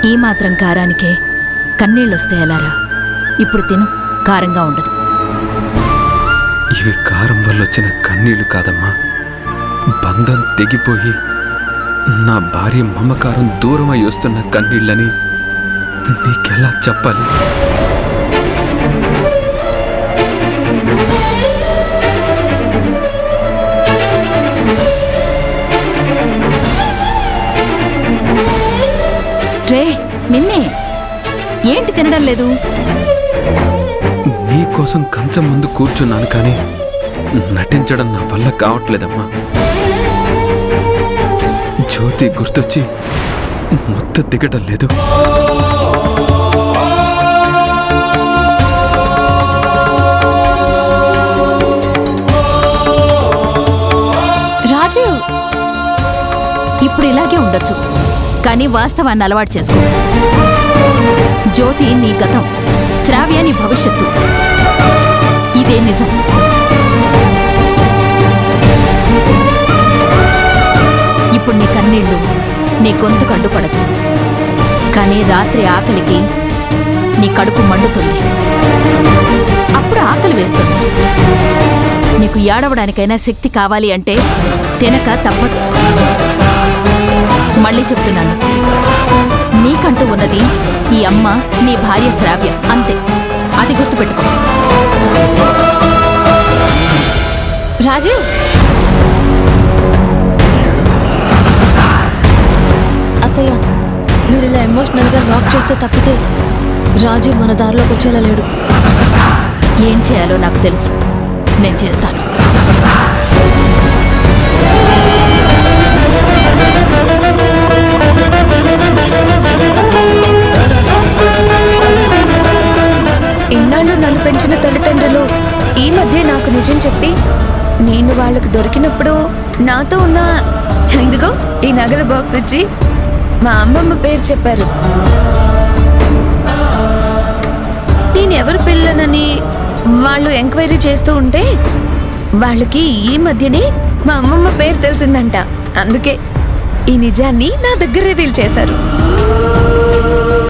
ఈ మాత్రం కారానికే కన్నీళ్ళొస్తే ఎలారా? ఇప్పుడు తిను, కారంగా ఉండదు. ఇవి కారం వల్ల వచ్చిన కన్నీళ్లు కాదమ్మా, బంధం తెగిపోయి నా భార్య మమకారం దూరమై వస్తున్న కన్నీళ్ళని నీకెలా చెప్పాలి? రే నిన్నే, ఏంటి తినడం లేదు? నీకోసం కంచం ముందు కూర్చున్నాను, కానీ నటించడం నా వల్ల కావట్లేదమ్మా. జ్యోతి గుర్తొచ్చి ముద్ద దిగటం లేదు. రాజు, ఇప్పుడు ఇలాగే ఉండొచ్చు, కానీ వాస్తవాన్ని అలవాటు చేసుకో. జ్యోతి నీ గతం, శ్రావ్య నీ భవిష్యత్తు. ఇదే నిజం. ఇప్పుడు నీ కన్నీళ్లు నీ గొంతుకు అడ్డుపడచ్చు, కానీ రాత్రి ఆకలికి నీ కడుపు మండుతుంది. అప్పుడు ఆకలి వేస్తుంది. నీకు ఏడవడానికైనా శక్తి కావాలి అంటే తినక తప్పదు. మళ్ళీ చెప్తున్నాను, నీకంటూ ఉన్నది ఈ అమ్మ, నీ భార్య శ్రావ్య, అంతే. అది గుర్తుపెట్టుకో. రాజు, అత్తయ్య, మీరు ఇలా ఎమోషనల్గా వాక్ చేస్తే తప్పితే రాజు మన దారిలోకి వచ్చేలా లేడు. ఏం చేయాలో నాకు తెలుసు, నేను చేస్తాను. ఇన్నాళ్ళు నన్ను పెంచిన తల్లిదండ్రులు ఈ మధ్య నాకు నిజం చెప్పి, నేను వాళ్ళకు దొరికినప్పుడు నాతో ఉన్న ఇదిగో ఈ నగల బాక్స్ ఇచ్చి మా అమ్మమ్మ పేరు చెప్పారు. నేనెవరు పిల్లనని వాళ్ళు ఎంక్వైరీ చేస్తూ ఉంటే వాళ్ళకి ఈ మధ్యనే మా అమ్మమ్మ పేరు తెలిసిందంట. అందుకే ఈ నిజాన్ని నా దగ్గర రివీల్ చేశారు.